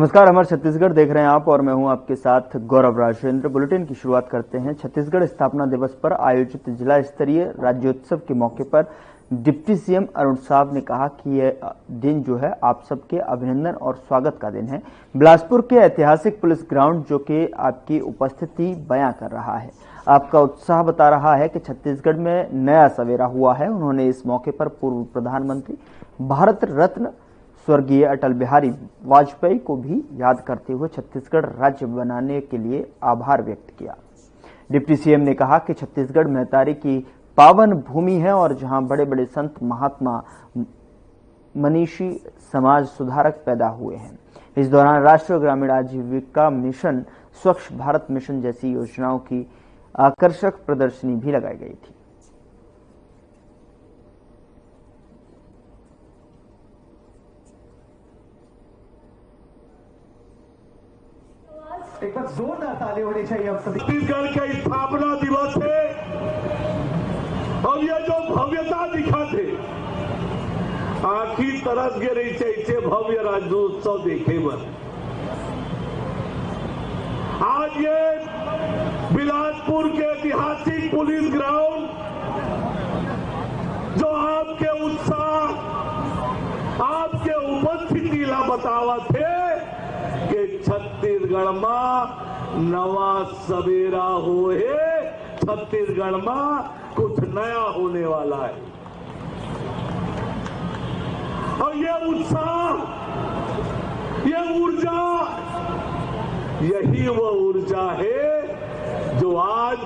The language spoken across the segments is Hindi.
नमस्कार, अमर छत्तीसगढ़ देख रहे हैं आप और मैं हूं आपके साथ गौरव राजेंद्र। बुलेटिन की शुरुआत करते हैं। छत्तीसगढ़ स्थापना दिवस पर आयोजित जिला स्तरीय राज्योत्सव के मौके पर डिप्टी सीएम अरुण साव ने कहा कि यह दिन जो है आप सबके अभिनंदन और स्वागत का दिन है। बिलासपुर के ऐतिहासिक पुलिस ग्राउंड जो कि आपकी उपस्थिति बयां कर रहा है, आपका उत्साह बता रहा है कि छत्तीसगढ़ में नया सवेरा हुआ है। उन्होंने इस मौके पर पूर्व प्रधानमंत्री भारत रत्न स्वर्गीय अटल बिहारी वाजपेयी को भी याद करते हुए छत्तीसगढ़ राज्य बनाने के लिए आभार व्यक्त किया। डिप्टी सीएम ने कहा कि छत्तीसगढ़ महतारी की पावन भूमि है और जहां बड़े बड़े संत, महात्मा, मनीषी, समाज सुधारक पैदा हुए हैं। इस दौरान राष्ट्रीय ग्रामीण आजीविका मिशन, स्वच्छ भारत मिशन जैसी योजनाओं की आकर्षक प्रदर्शनी भी लगाई गई थी। एक बार जोरदार ताली होनी चाहिए। अब छत्तीसगढ़ का स्थापना दिवस है और ये जो भव्यता दिखाते आखिर तरस गे रही चाहिए भव्य राज्योत्सव देखे बर। आज ये बिलासपुर के ऐतिहासिक पुलिस ग्राउंड जो आपके उत्साह, आपके उपस्थिति ला बतावत है कि छत्तीसगढ़ में नवा सवेरा होए, छत्तीसगढ़ में कुछ नया होने वाला है। और ये उत्साह, ये ऊर्जा, यही वो ऊर्जा है जो आज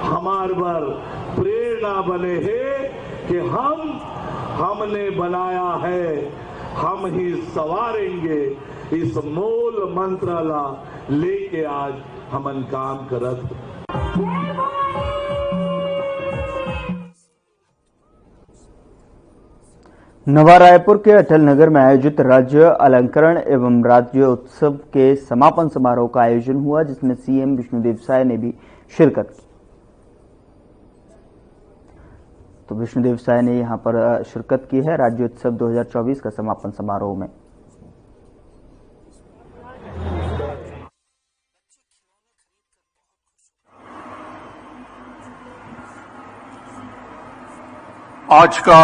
हमारे पर प्रेरणा बने है कि हमने बनाया है, हम ही सवारेंगे। इस मूल मंत्र ला लेके आज हमन काम करत। नवा रायपुर के अटल नगर में आयोजित राज्य अलंकरण एवं राज्योत्सव के समापन समारोह का आयोजन हुआ, जिसमें सीएम विष्णुदेव साय ने भी शिरकत की। तो विष्णुदेव साय ने यहां पर शिरकत की है राज्योत्सव 2024 का समापन समारोह में। आज का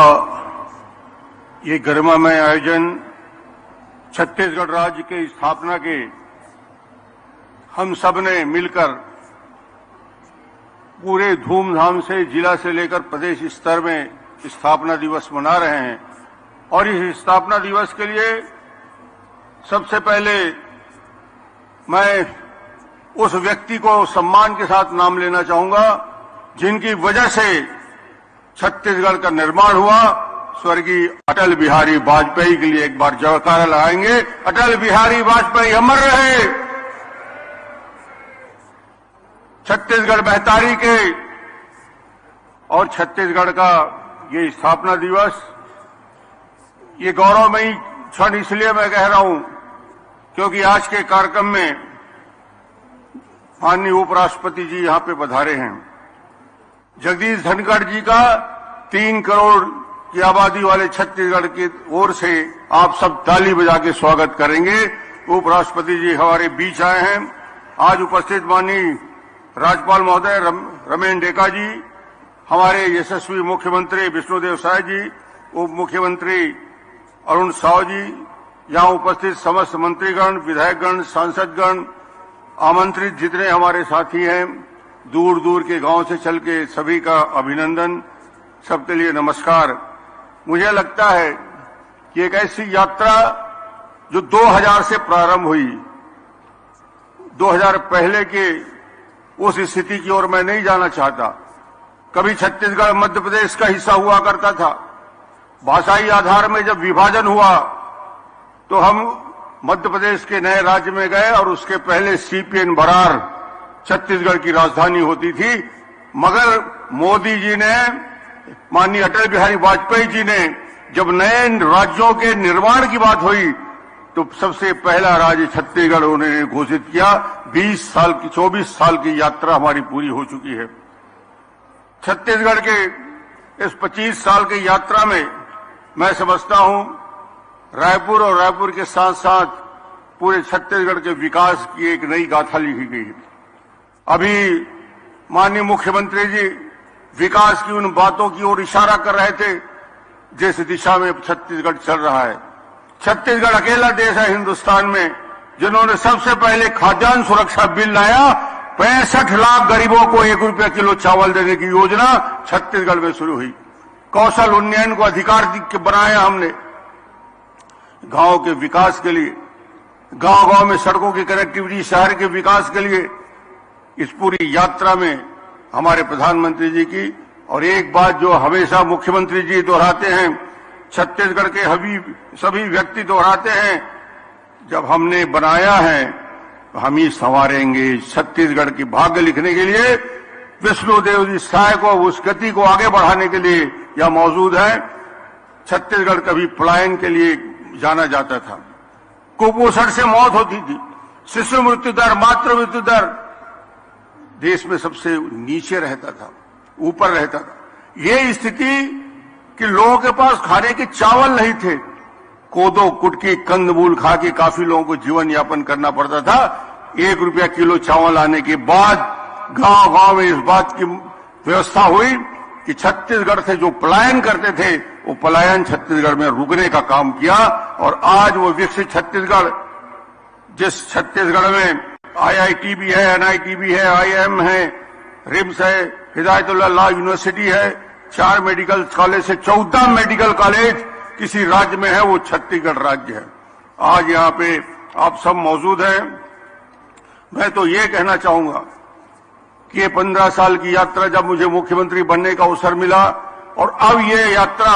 ये गरिमामय आयोजन छत्तीसगढ़ राज्य के स्थापना के हम सब ने मिलकर पूरे धूमधाम से जिला से लेकर प्रदेश स्तर में स्थापना दिवस मना रहे हैं। और इस स्थापना दिवस के लिए सबसे पहले मैं उस व्यक्ति को सम्मान के साथ नाम लेना चाहूंगा जिनकी वजह से छत्तीसगढ़ का निर्माण हुआ। स्वर्गीय अटल बिहारी वाजपेयी के लिए एक बार जयकारा लगाएंगे। अटल बिहारी वाजपेयी अमर रहे। छत्तीसगढ़ महतारी के और छत्तीसगढ़ का ये स्थापना दिवस, ये गौरवमयी क्षण इसलिए मैं कह रहा हूं क्योंकि आज के कार्यक्रम में माननीय उपराष्ट्रपति जी यहां पे पधारे हैं। जगदीश धनखड़ जी का 3 करोड़ की आबादी वाले छत्तीसगढ़ की ओर से आप सब ताली बजा के स्वागत करेंगे। उपराष्ट्रपति जी हमारे बीच आए हैं। आज उपस्थित माननीय राज्यपाल महोदय रमेन डेका जी, हमारे यशस्वी मुख्यमंत्री विष्णुदेव साय जी, उप मुख्यमंत्री अरुण साव जी, यहां उपस्थित समस्त मंत्रीगण, विधायकगण, सांसदगण, आमंत्रित जितने हमारे साथी हैं, दूर दूर के गांव से चल के सभी का अभिनंदन, सबके लिए नमस्कार। मुझे लगता है कि एक ऐसी यात्रा जो 2000 से प्रारंभ हुई, 2000 पहले के उस स्थिति की ओर मैं नहीं जाना चाहता। कभी छत्तीसगढ़ मध्य प्रदेश का हिस्सा हुआ करता था। भाषाई आधार में जब विभाजन हुआ तो हम मध्य प्रदेश के नए राज्य में गए और उसके पहले सीपीएन बरार छत्तीसगढ़ की राजधानी होती थी। मगर मोदी जी ने, माननीय अटल बिहारी वाजपेयी जी ने जब नए राज्यों के निर्माण की बात हुई तो सबसे पहला राज्य छत्तीसगढ़ उन्होंने घोषित किया। 24 साल की यात्रा हमारी पूरी हो चुकी है। छत्तीसगढ़ के इस 25 साल की यात्रा में मैं समझता हूं रायपुर और रायपुर के साथ साथ पूरे छत्तीसगढ़ के विकास की एक नई गाथा लिखी गई है। अभी माननीय मुख्यमंत्री जी विकास की उन बातों की ओर इशारा कर रहे थे जिस दिशा में छत्तीसगढ़ चल रहा है। छत्तीसगढ़ अकेला देश है हिंदुस्तान में जिन्होंने सबसे पहले खाद्यान्न सुरक्षा बिल लाया। 65 लाख गरीबों को 1 रुपया किलो चावल देने की योजना छत्तीसगढ़ में शुरू हुई। कौशल उन्नयन को अधिकार बनाया हमने। गांव के विकास के लिए, गांव-गांव में सड़कों की कनेक्टिविटी, शहर के विकास के लिए इस पूरी यात्रा में हमारे प्रधानमंत्री जी की और एक बात जो हमेशा मुख्यमंत्री जी दोहराते हैं, छत्तीसगढ़ के सभी व्यक्ति दोहराते हैं, जब हमने बनाया है तो हम ही संवारेंगे। छत्तीसगढ़ की भाग्य लिखने के लिए विष्णुदेव जी साय को उस गति को आगे बढ़ाने के लिए यह मौजूद है। छत्तीसगढ़ कभी पलायन के लिए जाना जाता था, कुपोषण से मौत होती थी, शिशु मृत्यु दर, मातृ मृत्यु दर देश में सबसे नीचे रहता था, ऊपर रहता था। ये स्थिति कि लोगों के पास खाने के चावल नहीं थे, कोदो कुटकी कंदमूल खा के काफी लोगों को जीवन यापन करना पड़ता था। 1 रुपया किलो चावल आने के बाद गांव-गांव में इस बात की व्यवस्था हुई कि छत्तीसगढ़ से जो पलायन करते थे वो पलायन छत्तीसगढ़ में रुकने का काम किया। और आज वो विकसित छत्तीसगढ़, जिस छत्तीसगढ़ में IIT भी है, NIT भी है, IIM है, रिम्स है, हिदायतुल्लाह लॉ यूनिवर्सिटी है, 4 मेडिकल कॉलेज से 14 मेडिकल कॉलेज किसी राज्य में है, वो छत्तीसगढ़ राज्य है। आज यहाँ पे आप सब मौजूद हैं। मैं तो ये कहना चाहूंगा कि ये 15 साल की यात्रा जब मुझे मुख्यमंत्री बनने का अवसर मिला और अब ये यात्रा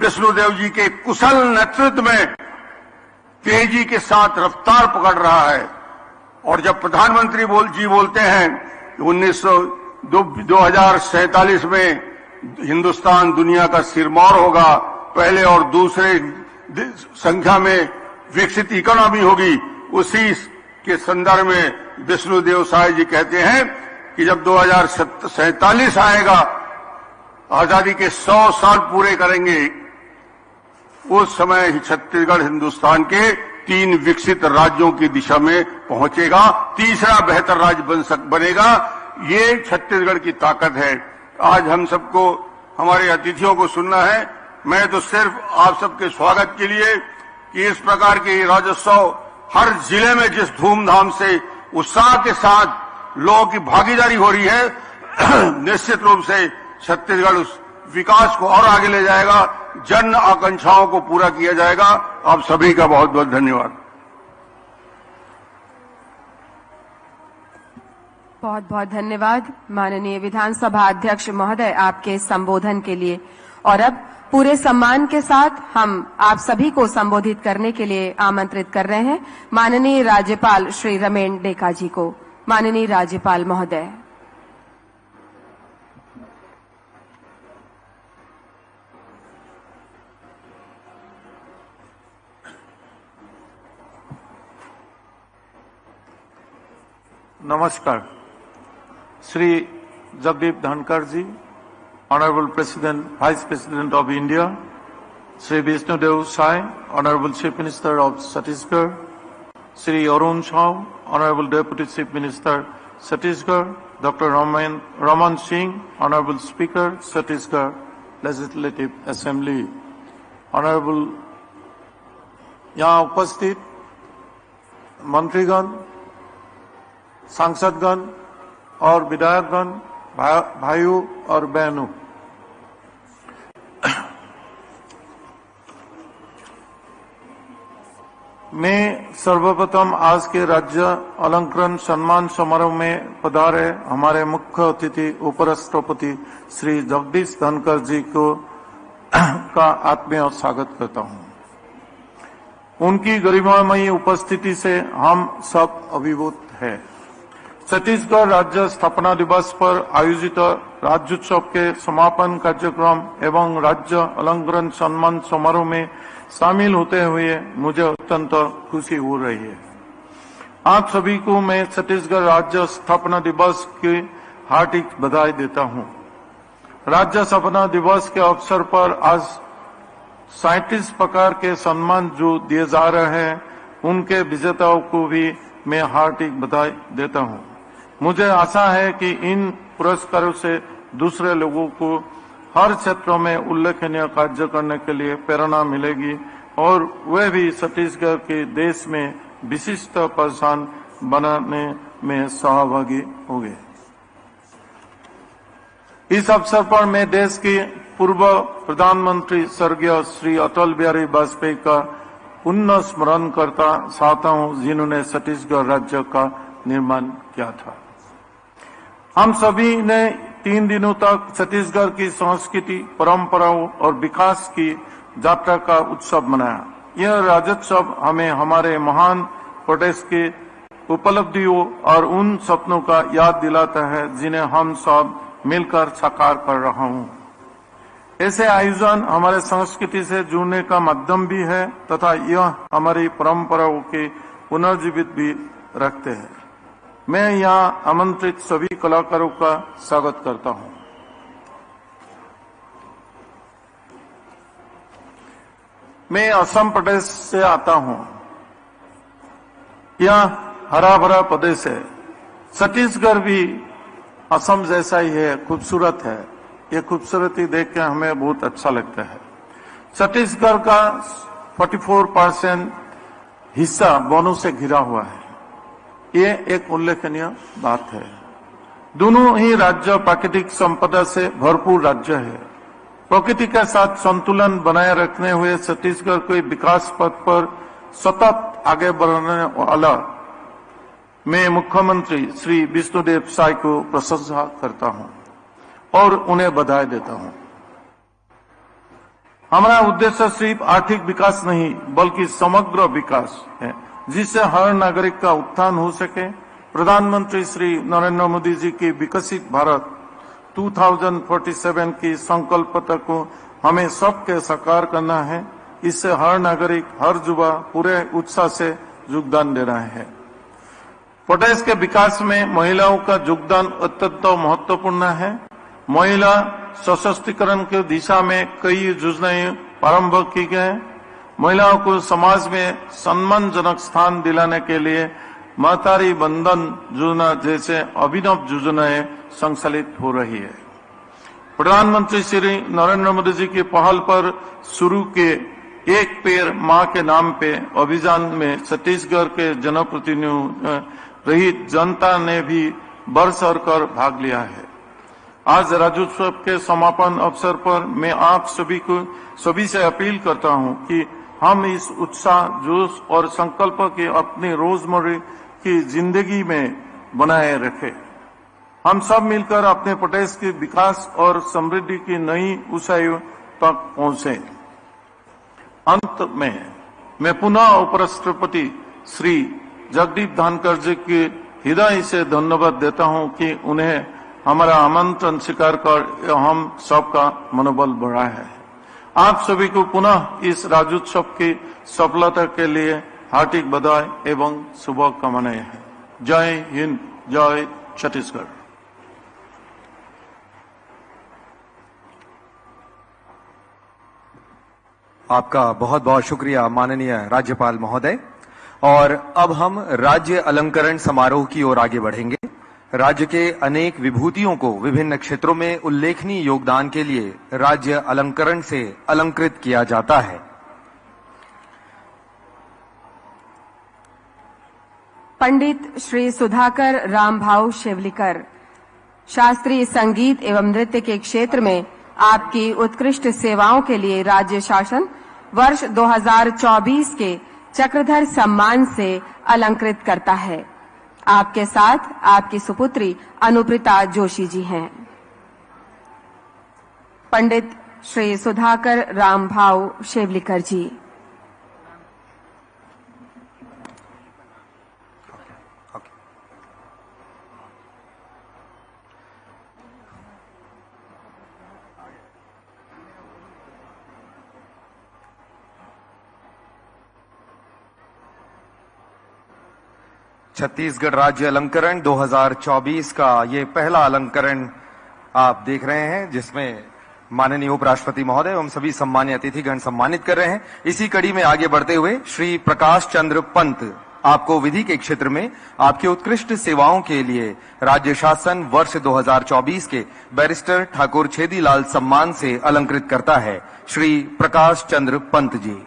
विष्णुदेव जी के कुशल नेतृत्व में तेजी के साथ रफ्तार पकड़ रहा है। और जब प्रधानमंत्री जी बोलते हैं कि 2047 में हिंदुस्तान दुनिया का सिरमौर होगा, पहले और दूसरे संख्या में विकसित इकोनॉमी होगी, उसी के संदर्भ में विष्णुदेव साय जी कहते हैं कि जब 2047 आएगा, आजादी के 100 साल पूरे करेंगे, उस समय ही छत्तीसगढ़ हिंदुस्तान के 3 विकसित राज्यों की दिशा में पहुंचेगा, तीसरा बेहतर राज्य बनेगा। ये छत्तीसगढ़ की ताकत है। आज हम सबको, हमारे अतिथियों को सुनना है। मैं तो सिर्फ आप सबके स्वागत के लिए कि इस प्रकार के राज्योत्सव हर जिले में जिस धूमधाम से उत्साह के साथ लोगों की भागीदारी हो रही है, निश्चित रूप से छत्तीसगढ़ उस विकास को और आगे ले जाएगा, जन आकांक्षाओं को पूरा किया जाएगा। आप सभी का बहुत बहुत धन्यवाद। बहुत बहुत धन्यवाद माननीय विधानसभा अध्यक्ष महोदय आपके संबोधन के लिए। और अब पूरे सम्मान के साथ हम आप सभी को संबोधित करने के लिए आमंत्रित कर रहे हैं माननीय राज्यपाल श्री रमेन डेका जी को। माननीय राज्यपाल महोदय। नमस्कार। श्री जगदीप धनखड़ जी, Honorable President, Vice President of India, Shri Vishnudev Sai, Honorable Chief Minister of Chhattisgarh, Shri Arun Shah, Honorable Deputy Chief Minister, Chhattisgarh, Dr. Raman Singh, Honorable Speaker, Chhattisgarh Legislative Assembly, Honorable यहाँ उपस्थित मंत्रीगण, सांसदगण और विधायकगण, भाइयों और बहनों, मैं सर्वप्रथम आज के राज्य अलंकरण सम्मान समारोह में पधारे हमारे मुख्य अतिथि उपराष्ट्रपति श्री जगदीश धनखड़ जी को का आत्मीय स्वागत करता हूं। उनकी गरिमामयी उपस्थिति से हम सब अभिभूत हैं। छत्तीसगढ़ राज्य स्थापना दिवस पर आयोजित राज्योत्सव के समापन कार्यक्रम एवं राज्य अलंकरण सम्मान समारोह में शामिल होते हुए मुझे अत्यंत खुशी हो रही है। आप सभी को मैं छत्तीसगढ़ राज्य स्थापना दिवस की हार्दिक बधाई देता हूं। राज्य स्थापना दिवस के अवसर पर आज 37 प्रकार के सम्मान जो दिए जा रहे हैं उनके विजेताओं को भी मैं हार्दिक बधाई देता हूं। मुझे आशा है कि इन पुरस्कारों से दूसरे लोगों को हर क्षेत्रों में उल्लेखनीय कार्य करने के लिए प्रेरणा मिलेगी और वे भी छत्तीसगढ़ के देश में विशिष्ट पहचान बनाने में सहभागी होंगे। इस अवसर पर मैं देश के पूर्व प्रधानमंत्री स्वर्गीय श्री अटल बिहारी वाजपेयी का पुनः स्मरण करता चाहता हूं, जिन्होंने छत्तीसगढ़ राज्य का निर्माण किया था। हम सभी ने 3 दिनों तक छत्तीसगढ़ की संस्कृति, परंपराओं और विकास की यात्रा का उत्सव मनाया। यह राज्योत्सव हमें हमारे महान प्रदेश के उपलब्धियों और उन सपनों का याद दिलाता है जिन्हें हम सब मिलकर साकार कर रहा हूं। ऐसे आयोजन हमारे संस्कृति से जुड़ने का माध्यम भी है तथा यह हमारी परंपराओं के पुनर्जीवित भी रखते हैं। मैं यहां आमंत्रित सभी कलाकारों का स्वागत करता हूं। मैं असम प्रदेश से आता हूं। यह हरा भरा प्रदेश है। छत्तीसगढ़ भी असम जैसा ही है, खूबसूरत है। ये खूबसूरती देख के हमें बहुत अच्छा लगता है। छत्तीसगढ़ का 44% हिस्सा वनों से घिरा हुआ है। ये एक उल्लेखनीय बात है। दोनों ही राज्य प्राकृतिक संपदा से भरपूर राज्य है। प्रकृति के साथ संतुलन बनाए रखने हुए छत्तीसगढ़ को विकास पथ पर सतत आगे बढ़ने वाला मैं मुख्यमंत्री श्री विष्णुदेव साय को प्रशंसा करता हूं और उन्हें बधाई देता हूं। हमारा उद्देश्य सिर्फ आर्थिक विकास नहीं बल्कि समग्र विकास है, जिससे हर नागरिक का उत्थान हो सके। प्रधानमंत्री श्री नरेंद्र मोदी जी की विकसित भारत 2047 की संकल्पता को हमें सबके साकार करना है। इससे हर नागरिक, हर युवा पूरे उत्साह से योगदान दे रहे हैं। प्रदेश के विकास में महिलाओं का योगदान अत्यंत महत्वपूर्ण है। महिला सशक्तिकरण की दिशा में कई योजनाएं प्रारंभ की गए। महिलाओं को समाज में सम्मानजनक स्थान दिलाने के लिए महतारी बंधन योजना जैसे अभिनव योजनाएं संचालित हो रही है। प्रधानमंत्री श्री नरेंद्र मोदी जी की पहल पर शुरू के एक पेड़ मां के नाम पे अभियान में छत्तीसगढ़ के जनप्रतिनिधियों रहित जनता ने भी बढ़ चढ़ कर भाग लिया है। आज राज्योत्सव के समापन अवसर पर मैं आप सभी से अपील करता हूं कि हम इस उत्साह, जोश और संकल्प के अपनी रोजमर्रा की जिंदगी में बनाए रखें। हम सब मिलकर अपने प्रदेश के विकास और समृद्धि की नई ऊंचाइयों तक पहुंचे। अंत में मैं पुनः उपराष्ट्रपति श्री जगदीप धनखड़ जी के हृदय से धन्यवाद देता हूं कि उन्हें हमारा आमंत्रण स्वीकार कर हम सबका मनोबल बढ़ाया है। आप सभी को पुनः इस राज्योत्सव की सफलता के लिए हार्दिक बधाई एवं शुभकामनाएं हैं। जय हिंद, जय छत्तीसगढ़। आपका बहुत बहुत शुक्रिया माननीय राज्यपाल महोदय। और अब हम राज्य अलंकरण समारोह की ओर आगे बढ़ेंगे। राज्य के अनेक विभूतियों को विभिन्न क्षेत्रों में उल्लेखनीय योगदान के लिए राज्य अलंकरण से अलंकृत किया जाता है। पंडित श्री सुधाकर रामभाऊ शेवलीकर, शास्त्रीय संगीत एवं नृत्य के क्षेत्र में आपकी उत्कृष्ट सेवाओं के लिए राज्य शासन वर्ष 2024 के चक्रधर सम्मान से अलंकृत करता है। आपके साथ आपकी सुपुत्री अनुप्रिता जोशी जी हैं। पंडित श्री सुधाकर रामभाऊ शेवलीकर जी। छत्तीसगढ़ राज्य अलंकरण 2024 का ये पहला अलंकरण आप देख रहे हैं, जिसमें माननीय उपराष्ट्रपति महोदय एवं सभी सम्मान्य अतिथिगण सम्मानित कर रहे हैं। इसी कड़ी में आगे बढ़ते हुए श्री प्रकाश चंद्र पंत आपको विधि के क्षेत्र में आपकी उत्कृष्ट सेवाओं के लिए राज्य शासन वर्ष 2024 के बैरिस्टर ठाकुर छेदीलाल सम्मान से अलंकृत करता है। श्री प्रकाश चंद्र पंत जी।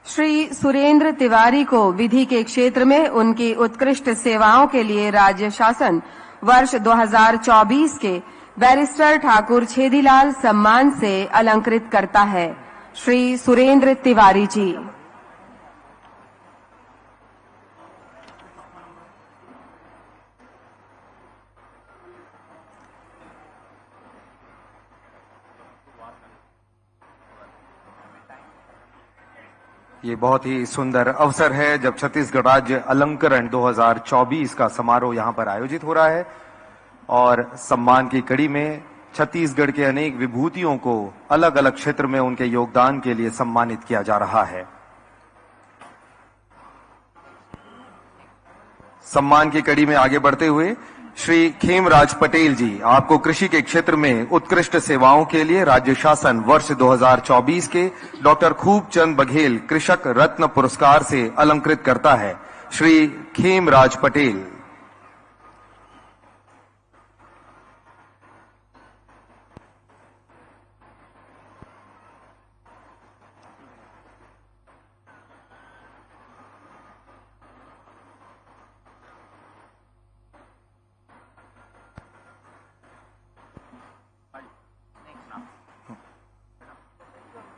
श्री सुरेंद्र तिवारी को विधि के क्षेत्र में उनकी उत्कृष्ट सेवाओं के लिए राज्य शासन वर्ष 2024 के बैरिस्टर ठाकुर छेदीलाल सम्मान से अलंकृत करता है। श्री सुरेंद्र तिवारी जी। ये बहुत ही सुंदर अवसर है जब छत्तीसगढ़ राज्य अलंकरण 2024 का समारोह यहां पर आयोजित हो रहा है और सम्मान की कड़ी में छत्तीसगढ़ के अनेक विभूतियों को अलग अलग क्षेत्र में उनके योगदान के लिए सम्मानित किया जा रहा है। सम्मान की कड़ी में आगे बढ़ते हुए श्री खेमराज पटेल जी आपको कृषि के क्षेत्र में उत्कृष्ट सेवाओं के लिए राज्य शासन वर्ष 2024 के डॉक्टर खूबचंद बघेल कृषक रत्न पुरस्कार से अलंकृत करता है। श्री खेमराज पटेल।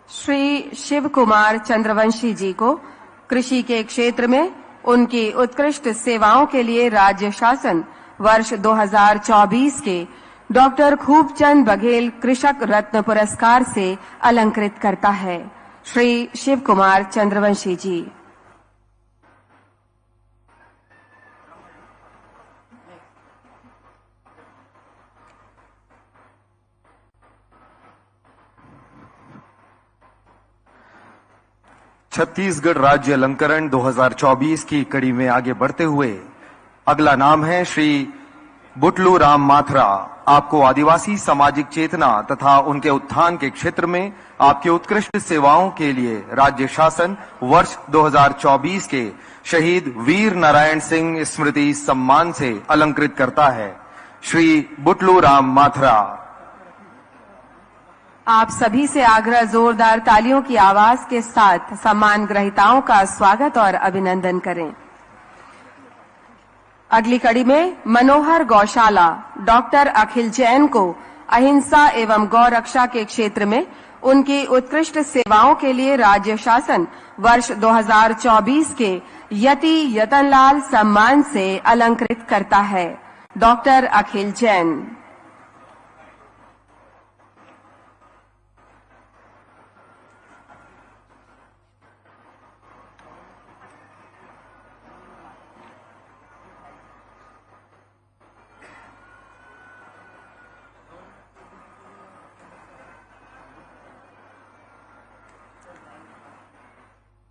श्री शिव कुमार चंद्रवंशी जी को कृषि के क्षेत्र में उनकी उत्कृष्ट सेवाओं के लिए राज्य शासन वर्ष 2024 के डॉक्टर खूबचंद बघेल कृषक रत्न पुरस्कार से अलंकृत करता है। श्री शिव कुमार चंद्रवंशी जी। छत्तीसगढ़ राज्य अलंकरण 2024 की कड़ी में आगे बढ़ते हुए अगला नाम है श्री बुटलू राम माथरा। आपको आदिवासी सामाजिक चेतना तथा उनके उत्थान के क्षेत्र में आपकी उत्कृष्ट सेवाओं के लिए राज्य शासन वर्ष 2024 के शहीद वीर नारायण सिंह स्मृति सम्मान से अलंकृत करता है। श्री बुटलू राम माथरा। आप सभी से आग्रह जोरदार तालियों की आवाज के साथ सम्मान ग्रहीताओं का स्वागत और अभिनंदन करें। अगली कड़ी में मनोहर गौशाला डॉक्टर अखिल जैन को अहिंसा एवं गौ रक्षा के क्षेत्र में उनकी उत्कृष्ट सेवाओं के लिए राज्य शासन वर्ष 2024 के यति यतनलाल सम्मान से अलंकृत करता है। डॉक्टर अखिल जैन।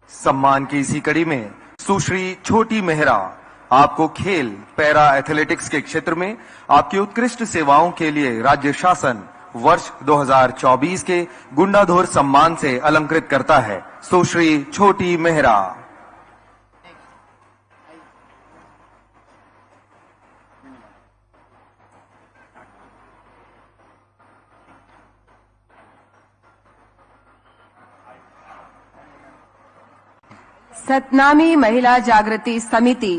सम्मान की इसी कड़ी में सुश्री छोटी मेहरा आपको खेल पैरा एथलेटिक्स के क्षेत्र में आपकी उत्कृष्ट सेवाओं के लिए राज्य शासन वर्ष 2024 के गुंडाधोर सम्मान से अलंकृत करता है। सुश्री छोटी मेहरा। सतनामी महिला जागृति समिति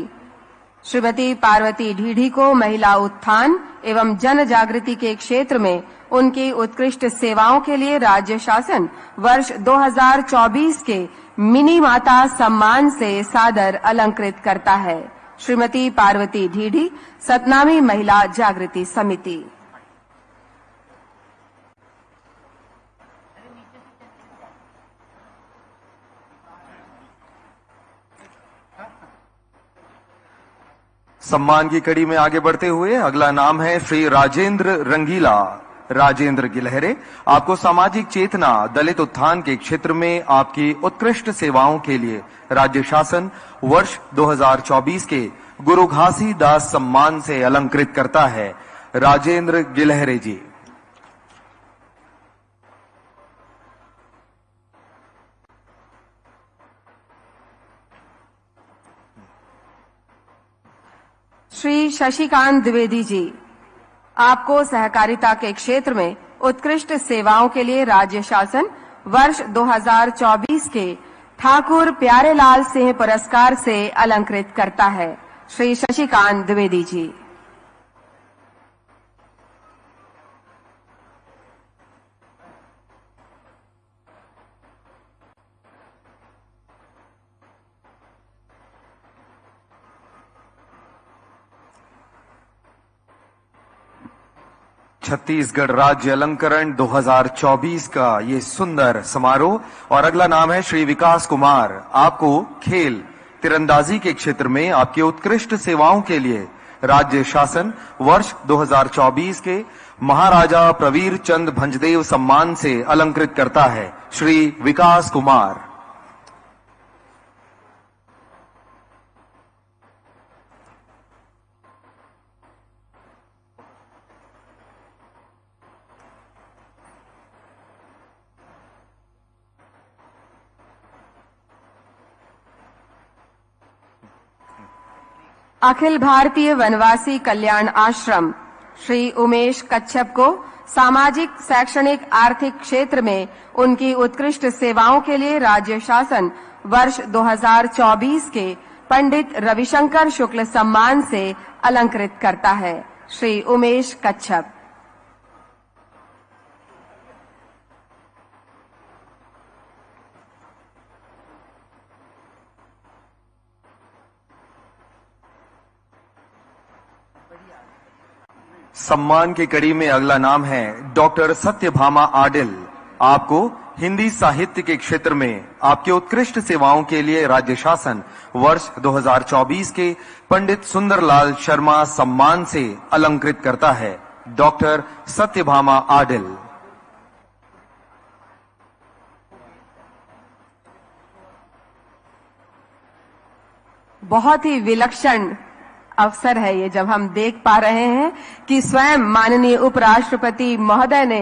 श्रीमती पार्वती ढीढ़ी को महिला उत्थान एवं जन जागृति के क्षेत्र में उनकी उत्कृष्ट सेवाओं के लिए राज्य शासन वर्ष 2024 के मिनी माता सम्मान से सादर अलंकृत करता है। श्रीमती पार्वती ढीढ़ी, सतनामी महिला जागृति समिति। सम्मान की कड़ी में आगे बढ़ते हुए अगला नाम है श्री राजेंद्र रंगीला राजेंद्र गिलहरे। आपको सामाजिक चेतना दलित उत्थान के क्षेत्र में आपकी उत्कृष्ट सेवाओं के लिए राज्य शासन वर्ष 2024 के गुरु घासीदास सम्मान से अलंकृत करता है। राजेंद्र गिलहरे जी। श्री शशिकांत द्विवेदी जी, आपको सहकारिता के क्षेत्र में उत्कृष्ट सेवाओं के लिए राज्य शासन वर्ष 2024 के ठाकुर प्यारेलाल सिंह पुरस्कार से अलंकृत करता है। श्री शशिकांत द्विवेदी जी। छत्तीसगढ़ राज्य अलंकरण 2024 का ये सुंदर समारोह। और अगला नाम है श्री विकास कुमार। आपको खेल तीरंदाजी के क्षेत्र में आपकी उत्कृष्ट सेवाओं के लिए राज्य शासन वर्ष 2024 के महाराजा प्रवीर चंद भंजदेव सम्मान से अलंकृत करता है। श्री विकास कुमार। अखिल भारतीय वनवासी कल्याण आश्रम श्री उमेश कच्छप को सामाजिक शैक्षणिक आर्थिक क्षेत्र में उनकी उत्कृष्ट सेवाओं के लिए राज्य शासन वर्ष 2024 के पंडित रविशंकर शुक्ल सम्मान से अलंकृत करता है। श्री उमेश कच्छप। सम्मान की कड़ी में अगला नाम है डॉक्टर सत्यभामा आडिल। आपको हिंदी साहित्य के क्षेत्र में आपके उत्कृष्ट सेवाओं के लिए राज्य शासन वर्ष 2024 के पंडित सुंदरलाल शर्मा सम्मान से अलंकृत करता है। डॉक्टर सत्यभामा आडिल। बहुत ही विलक्षण अवसर है ये जब हम देख पा रहे हैं कि स्वयं माननीय उपराष्ट्रपति महोदय ने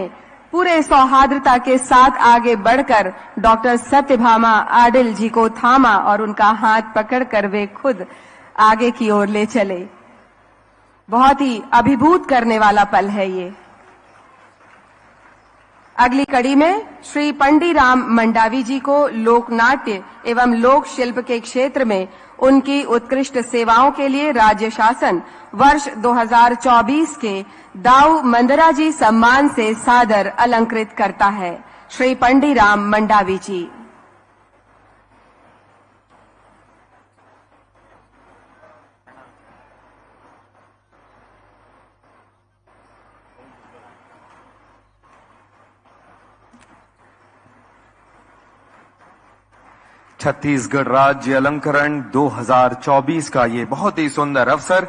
पूरे सौहार्दता के साथ आगे बढ़कर डॉक्टर सत्यभामा आडिल जी को थामा और उनका हाथ पकड़कर वे खुद आगे की ओर ले चले। बहुत ही अभिभूत करने वाला पल है ये। अगली कड़ी में श्री पंडीराम मंडावी जी को लोकनाट्य एवं लोक शिल्प के क्षेत्र में उनकी उत्कृष्ट सेवाओं के लिए राज्य शासन वर्ष 2024 के दाऊ मंदरा जी सम्मान से सादर अलंकृत करता है। श्री पंडीराम मंडावी जी। छत्तीसगढ़ राज्य अलंकरण 2024 का ये बहुत ही सुंदर अवसर।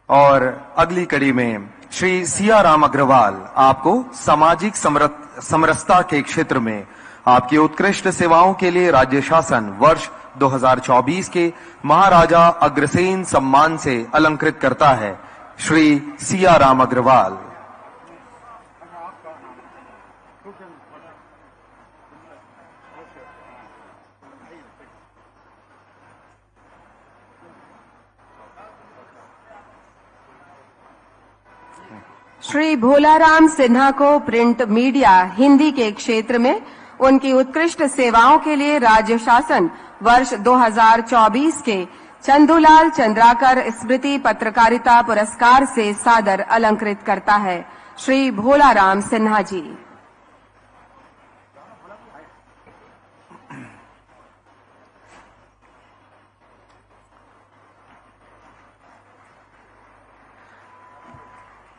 और अगली कड़ी में श्री सियाराम अग्रवाल, आपको सामाजिक समरसता के क्षेत्र में आपकी उत्कृष्ट सेवाओं के लिए राज्य शासन वर्ष 2024 के महाराजा अग्रसेन सम्मान से अलंकृत करता है। श्री सियाराम अग्रवाल। श्री भोलाराम सिन्हा को प्रिंट मीडिया हिंदी के क्षेत्र में उनकी उत्कृष्ट सेवाओं के लिए राज्य शासन वर्ष 2024 के चंदूलाल चंद्राकर स्मृति पत्रकारिता पुरस्कार से सादर अलंकृत करता है। श्री भोलाराम सिन्हा जी।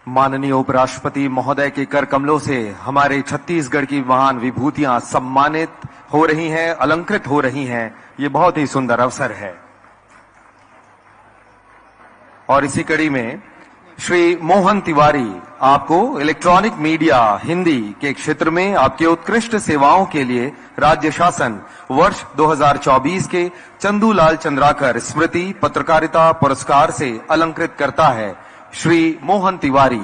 माननीय उपराष्ट्रपति महोदय के कर कमलों से हमारे छत्तीसगढ़ की महान विभूतियां सम्मानित हो रही हैं, अलंकृत हो रही हैं। ये बहुत ही सुंदर अवसर है। और इसी कड़ी में श्री मोहन तिवारी आपको इलेक्ट्रॉनिक मीडिया हिंदी के क्षेत्र में आपके उत्कृष्ट सेवाओं के लिए राज्य शासन वर्ष 2024 के चंदूलाल चंद्राकर स्मृति पत्रकारिता पुरस्कार से अलंकृत करता है। श्री मोहन तिवारी।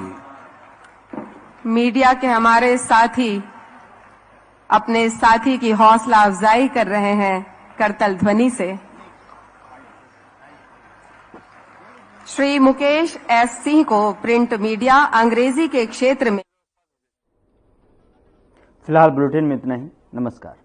मीडिया के हमारे साथी अपने साथी की हौसला अफजाई कर रहे हैं करतल ध्वनि से। श्री मुकेश एस सिंह को प्रिंट मीडिया अंग्रेजी के क्षेत्र में। फिलहाल बुलेटिन में इतना ही। नमस्कार।